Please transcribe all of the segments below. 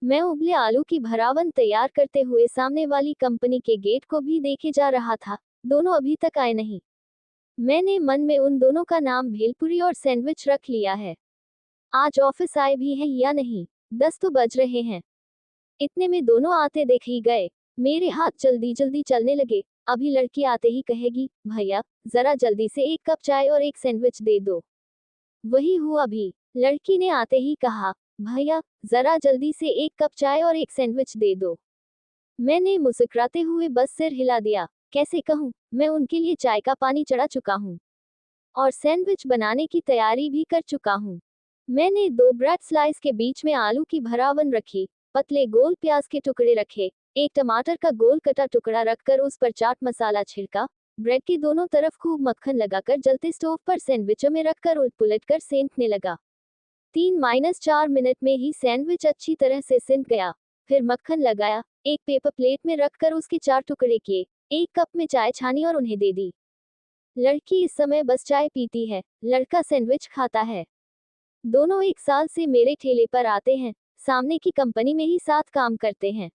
मैं उबले आलू की भरावन तैयार करते हुए सामने वाली कंपनी के गेट को भी देखे जा रहा था। दोनों अभी तक आए नहीं। मैंने मन में उन दोनों का नाम भेलपुरी और सैंडविच रख लिया है। आज ऑफिस आए भी हैं या नहीं? 10 तो बज रहे हैं। इतने में दोनों आते देख ही गए। मेरे हाथ जल्दी जल्दी चलने लगे। अभी लड़की आते ही कहेगी, भैया जरा जल्दी से एक कप चाय और एक सैंडविच दे दो। वही हुआ भी। लड़की ने आते ही कहा, भैया जरा जल्दी से एक कप चाय और एक सैंडविच दे दो। मैंने मुस्कुराते हुए बस सिर हिला दिया। कैसे कहूँ, मैं उनके लिए चाय का पानी चढ़ा चुका हूँ और सैंडविच बनाने की तैयारी भी कर चुका हूँ। मैंने 2 ब्रेड स्लाइस के बीच में आलू की भरावन रखी, पतले गोल प्याज के टुकड़े रखे, एक टमाटर का गोल कटा टुकड़ा रखकर उस पर चाट मसाला छिड़का, ब्रेड के दोनों तरफ खूब मक्खन लगाकर जलते स्टोव पर सैंडविचों में रखकर उलट पुलट कर सेंकने लगा। 3-4 मिनट में ही सैंडविच अच्छी तरह से सिंक गया। फिर मक्खन लगाया, एक पेपर प्लेट में रखकर उसके 4 टुकड़े किए, एक कप में चाय छानी और उन्हें दे दी। लड़की इस समय बस चाय पीती है, लड़का सैंडविच खाता है। दोनों 1 साल से मेरे ठेले पर आते हैं, सामने की कंपनी में ही साथ काम करते हैं।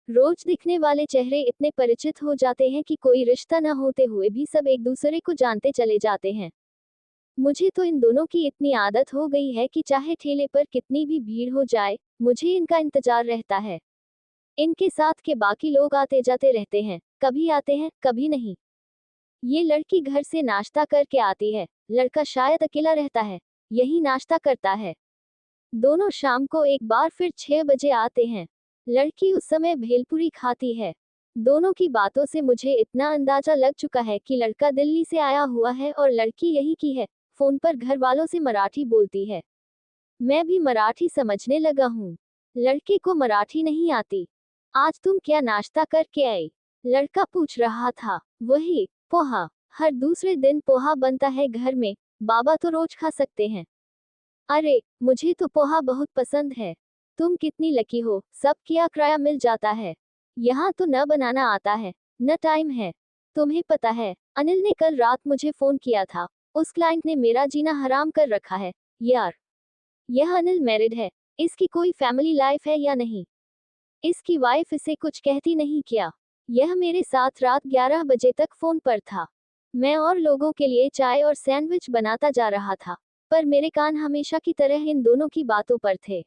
रोज दिखने वाले चेहरे इतने परिचित हो जाते हैं कि कोई रिश्ता न होते हुए भी सब एक दूसरे को जानते चले जाते हैं। मुझे तो इन दोनों की इतनी आदत हो गई है कि चाहे ठेले पर कितनी भी भीड़ हो जाए, मुझे इनका इंतजार रहता है। इनके साथ के बाकी लोग आते जाते रहते हैं, कभी आते हैं, कभी नहीं। ये लड़की घर से नाश्ता करके आती है, लड़का शायद अकेला रहता है, यही नाश्ता करता है। दोनों शाम को एक बार फिर 6 बजे आते हैं। लड़की उस समय भेलपुरी खाती है। दोनों की बातों से मुझे इतना अंदाजा लग चुका है कि लड़का दिल्ली से आया हुआ है और लड़की यही की है। फोन पर घर वालों से मराठी बोलती है। मैं भी मराठी समझने लगा हूँ। लड़के को मराठी नहीं आती। आज तुम क्या नाश्ता करके आई? लड़का पूछ रहा था। वही पोहा। हर दूसरे दिन पोहा बनता है घर में, बाबा तो रोज खा सकते हैं। अरे मुझे तो पोहा बहुत पसंद है। तुम कितनी लकी हो, सब किया किराया मिल जाता है। यहाँ तो न बनाना आता है, न टाइम है। तुम्हें पता है, अनिल ने कल रात मुझे फोन किया था। उस क्लाइंट ने मेरा जीना हराम कर रखा है। यार, यह अनिल मैरिड है, इसकी कोई फैमिली लाइफ है या नहीं? इसकी वाइफ इसे कुछ कहती नहीं क्या? यह मेरे साथ रात 11 बजे तक फोन पर था। मैं और लोगों के लिए चाय और सैंडविच बनाता जा रहा था, पर मेरे कान हमेशा की तरह इन दोनों की बातों पर थे।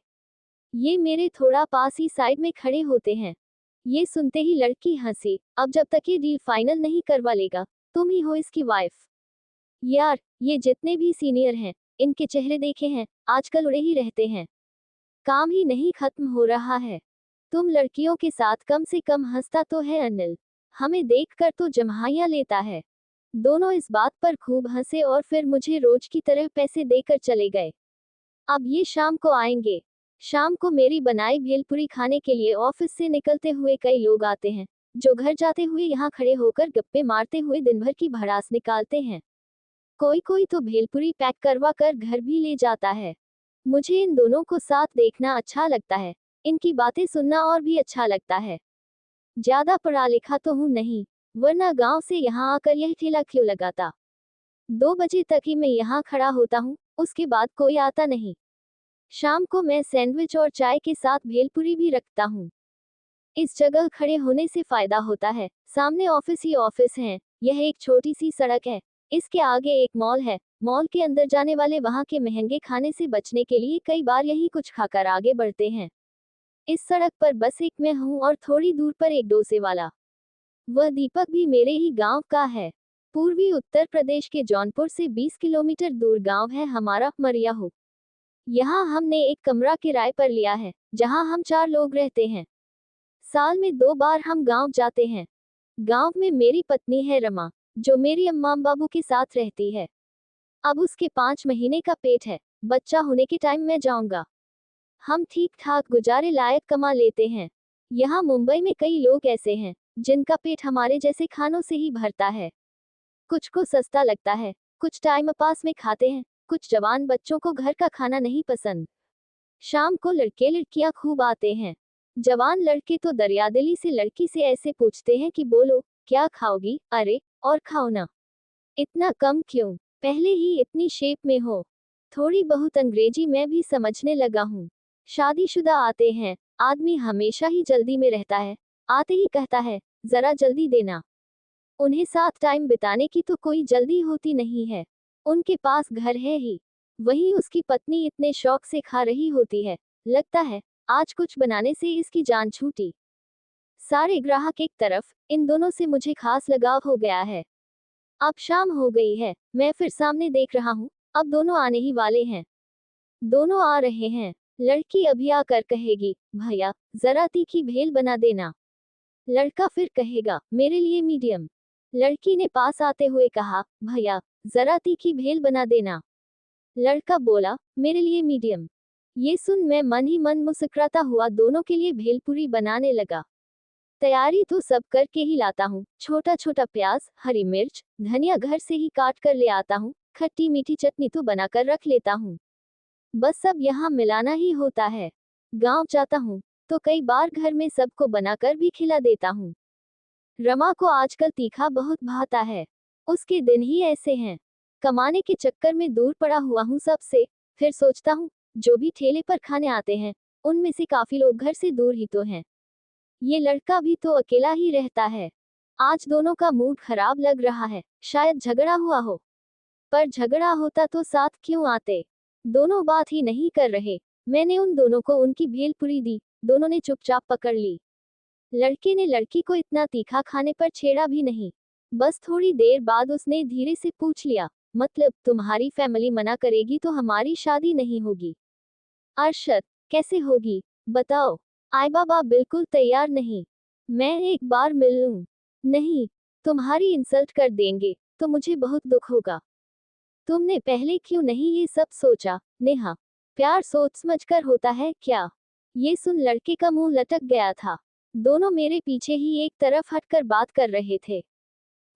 ये मेरे थोड़ा पास ही साइड में खड़े होते हैं। ये सुनते ही लड़की हंसी। अब जब तक ये डील फाइनल नहीं करवा लेगा, तुम ही हो इसकी वाइफ। यार, ये जितने भी सीनियर हैं, इनके चेहरे देखे हैं, आजकल उड़े ही रहते हैं। काम ही नहीं खत्म हो रहा है। तुम लड़कियों के साथ कम से कम हंसता तो है अनिल। हमें देखकर तो जम्हाइयां लेता है। दोनों इस बात पर खूब हंसे और फिर मुझे रोज की तरह पैसे देकर चले गए। अब ये शाम को आएंगे। शाम को मेरी बनाई भेलपुरी खाने के लिए ऑफिस से निकलते हुए कई लोग आते हैं, जो घर जाते हुए यहाँ खड़े होकर गप्पे मारते हुए दिन भर की भड़ास निकालते हैं। कोई कोई तो भेलपुरी पैक करवा कर घर भी ले जाता है। मुझे इन दोनों को साथ देखना अच्छा लगता है। इनकी बातें सुनना और भी अच्छा लगता है। ज्यादा पढ़ा लिखा तो हूँ नहीं, वरना गांव से यहाँ आकर यह ठेला क्यों लगाता। 2 बजे तक ही मैं यहाँ खड़ा होता हूँ, उसके बाद कोई आता नहीं। शाम को मैं सैंडविच और चाय के साथ भेलपुरी भी रखता हूँ। इस जगह खड़े होने से फायदा होता है, सामने ऑफिस ही ऑफिस हैं। यह एक छोटी सी सड़क है। इसके आगे एक मॉल है। मॉल के अंदर जाने वाले वहाँ के महंगे खाने से बचने के लिए कई बार यही कुछ खाकर आगे बढ़ते हैं। इस सड़क पर बस एक मैं हूँ और थोड़ी दूर पर एक डोसे वाला। वह दीपक भी मेरे ही गांव का है। पूर्वी उत्तर प्रदेश के जौनपुर से 20 किलोमीटर दूर गांव है हमारा मरियाहू। यहाँ हमने एक कमरा किराए पर लिया है, जहाँ हम 4 लोग रहते हैं। साल में 2 बार हम गांव जाते हैं। गांव में मेरी पत्नी है रमा, जो मेरी अम्मा बाबू के साथ रहती है। अब उसके 5 महीने का पेट है। बच्चा होने के टाइम मैं जाऊंगा। हम ठीक ठाक गुजारे लायक कमा लेते हैं। यहाँ मुंबई में कई लोग ऐसे हैं, जिनका पेट हमारे जैसे खानों से ही भरता है। कुछ को सस्ता लगता है, कुछ टाइम पास में खाते हैं, कुछ जवान बच्चों को घर का खाना नहीं पसंद। शाम को लड़के लड़कियां खूब आते हैं। जवान लड़के तो दरियादिली से लड़की से ऐसे पूछते हैं कि बोलो क्या खाओगी, अरे और खाओ ना। इतना कम क्यों, पहले ही इतनी शेप में हो। थोड़ी बहुत अंग्रेजी मैं भी समझने लगा हूँ। शादीशुदा आते हैं, आदमी हमेशा ही जल्दी में रहता है, आते ही कहता है जरा जल्दी देना। उन्हें साथ टाइम बिताने की तो कोई जल्दी होती नहीं है, उनके पास घर है ही। वहीं उसकी पत्नी इतने शौक से खा रही होती है, लगता है आज कुछ बनाने से इसकी जान छूटी। सारे ग्राहक एक तरफ, इन दोनों से मुझे खास लगाव हो गया है। अब शाम हो गई है, मैं फिर सामने देख रहा हूँ, अब दोनों आने ही वाले हैं। दोनों आ रहे हैं। लड़की अभी आकर कहेगी भैया जरा तीखी भेल बना देना। लड़का फिर कहेगा मेरे लिए मीडियम। लड़की ने पास आते हुए कहा भैया जरा तीखी भेल बना देना। लड़का बोला मेरे लिए मीडियम। ये सुन मैं मन ही मन मुस्कुराता हुआ दोनों के लिए भेलपुरी बनाने लगा। तैयारी तो सब करके ही लाता हूँ, छोटा छोटा प्याज, हरी मिर्च, धनिया घर से ही काट कर ले आता हूँ, खट्टी मीठी चटनी तो बनाकर रख लेता हूँ। बस सब यहाँ मिलाना ही होता है। गांव जाता हूँ तो कई बार घर में सबको बनाकर भी खिला देता हूँ। रमा को आजकल तीखा बहुत भाता है, उसके दिन ही ऐसे हैं। कमाने के चक्कर में दूर पड़ा हुआ हूँ सबसे। फिर सोचता हूँ जो भी ठेले पर खाने आते हैं उनमें से काफी लोग घर से दूर ही तो हैं। ये लड़का भी तो अकेला ही रहता है। आज दोनों का मूड खराब लग रहा है, शायद झगड़ा हुआ हो। पर झगड़ा होता तो साथ क्यों आते। दोनों बात ही नहीं कर रहे। मैंने उन दोनों को उनकी भेलपुरी दी, दोनों ने चुपचाप पकड़ ली। लड़के ने लड़की को इतना तीखा खाने पर छेड़ा भी नहीं। बस थोड़ी देर बाद उसने धीरे से पूछ लिया मतलब तुम्हारी फैमिली मना करेगी तो हमारी शादी नहीं होगी। अरशद कैसे होगी बताओ। आई बाबा बिल्कुल तैयार नहीं। मैं एक बार मिल लूं। नहीं, तुम्हारी इंसल्ट कर देंगे तो मुझे बहुत दुख होगा। तुमने पहले क्यों नहीं ये सब सोचा नेहा। प्यार सोच समझ कर होता है क्या। ये सुन लड़के का मुंह लटक गया था। दोनों मेरे पीछे ही एक तरफ हटकर बात कर रहे थे।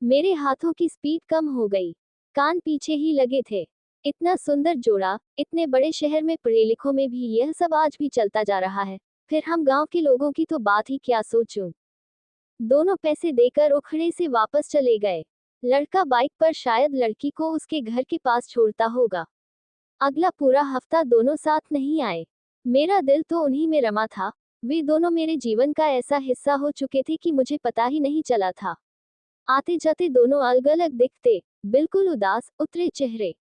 मेरे हाथों की स्पीड कम हो गई, कान पीछे ही लगे थे। इतना सुंदर जोड़ा, इतने बड़े शहर में पढ़े लिखों में भी यह सब आज भी चलता जा रहा है, फिर हम गांव के लोगों की तो बात ही क्या सोचूं। दोनों पैसे देकर उखड़े से वापस चले गए। लड़का बाइक पर शायद लड़की को उसके घर के पास छोड़ता होगा। अगला पूरा हफ्ता दोनों साथ नहीं आए। मेरा दिल तो उन्हीं में रमा था। वे दोनों मेरे जीवन का ऐसा हिस्सा हो चुके थे कि मुझे पता ही नहीं चला था। आते जाते दोनों अलग अलग दिखते, बिल्कुल उदास उतरे चेहरे।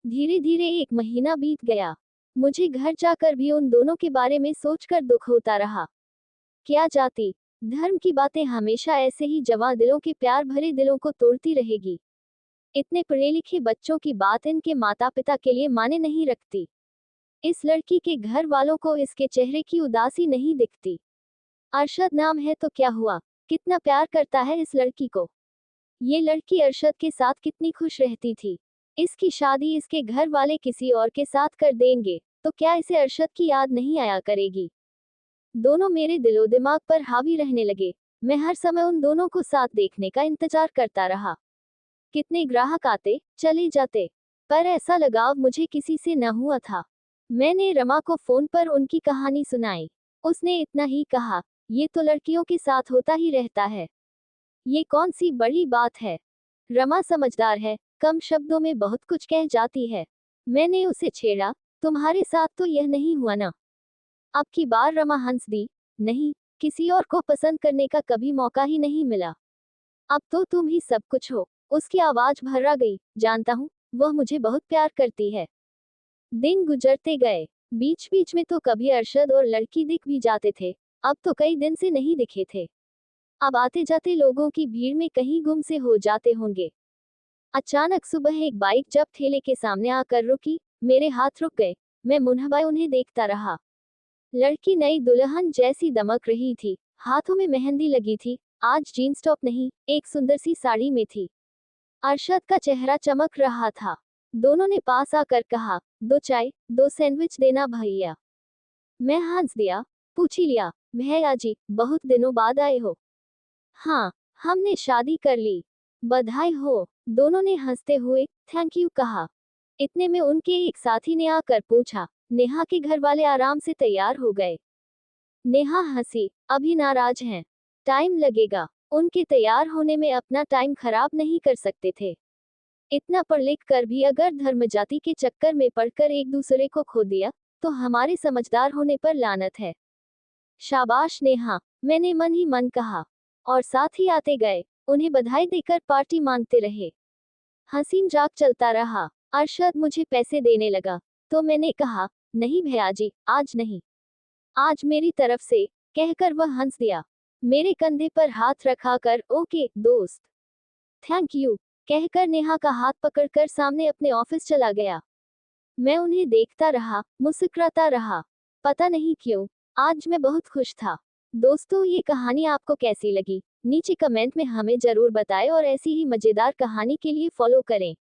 धीरे धीरे एक महीना बीत गया। मुझे घर जाकर भी उन दोनों के बारे में सोचकर दुख होता रहा। क्या जाति धर्म की बातें हमेशा ऐसे ही जवां दिलों के प्यार भरे दिलों को तोड़ती रहेगी। इतने पढ़े लिखे बच्चों की बात इनके माता पिता के लिए माने नहीं रखती। इस लड़की के घर वालों को इसके चेहरे की उदासी नहीं दिखती। अरशद नाम है तो क्या हुआ, कितना प्यार करता है इस लड़की को। ये लड़की अरशद के साथ कितनी खुश रहती थी। इसकी शादी इसके घर वाले किसी और के साथ कर देंगे तो क्या इसे अरशद की याद नहीं आया करेगी। दोनों मेरे दिलो दिमाग पर हावी रहने लगे। मैं हर समय उन दोनों को साथ देखने का इंतजार करता रहा। कितने ग्राहक आते चले जाते, पर ऐसा लगाव मुझे किसी से न हुआ था। मैंने रमा को फोन पर उनकी कहानी सुनाई। उसने इतना ही कहा ये तो लड़कियों के साथ होता ही रहता है, ये कौन सी बड़ी बात है। रमा समझदार है, कम शब्दों में बहुत कुछ कह जाती है। मैंने उसे छेड़ा तुम्हारे साथ तो यह नहीं हुआ ना। अब की बार रमा हंस दी नहीं, किसी और को पसंद करने का कभी मौका ही नहीं मिला। अब तो तुम ही सब कुछ हो। उसकी आवाज भर्रा गई। जानता हूँ वह मुझे बहुत प्यार करती है। दिन गुजरते गए, बीच बीच में तो कभी अरशद और लड़की दिख भी जाते थे। अब तो कई दिन से नहीं दिखे थे। अब आते जाते लोगों की भीड़ में कहीं गुम से हो जाते होंगे। अचानक सुबह एक बाइक जब ठेले के सामने आकर रुकी, मेरे हाथ रुक गए। मैं मुनहबाए उन्हें देखता रहा। लड़की नई दुल्हन जैसी दमक रही थी, हाथों में मेहंदी लगी थी। आज जीन्स टॉप नहीं, एक सुंदर सी साड़ी में थी। अरशद का चेहरा चमक रहा था। दोनों ने पास आकर कहा दो चाय, दो सैंडविच देना भैया। मैं हंस दिया, पूछ ही लिया भैया जी बहुत दिनों बाद आए हो। हाँ, हमने शादी कर ली। बधाई हो। दोनों ने हंसते हुए थैंक यू कहा। इतने में उनके एक साथी ने आकर पूछा नेहा के घर वाले आराम से तैयार हो गए। नेहा हंसी, अभी नाराज हैं, टाइम लगेगा। उनके तैयार होने में अपना टाइम खराब नहीं कर सकते थे। इतना पढ़ लिख कर भी अगर धर्म जाति के चक्कर में पड़कर एक दूसरे को खो दिया तो हमारे समझदार होने पर लानत है। शाबाश नेहा, मैंने मन ही मन कहा। और साथ ही आते गए, उन्हें बधाई देकर पार्टी मांगते रहे। हसी मजाक चलता रहा। अरशद मुझे पैसे देने लगा, तो मैंने कहा, नहीं भैया जी, आज नहीं, आज मेरी तरफ से, कहकर वह हंस दिया। मेरे कंधे पर हाथ रखाकर, ओके दोस्त, थैंक यू, कहकर नेहा का हाथ पकड़कर सामने अपने ऑफिस चला गया। मैं उन्हें देखता रहा, मुस्कुराता रहा। पता नहीं क्यों, आज मैं बहुत खुश था। दोस्तों, ये कहानी आपको कैसी लगी? नीचे कमेंट में हमें जरूर बताएं और ऐसी ही मजेदार कहानी के लिए फॉलो करें।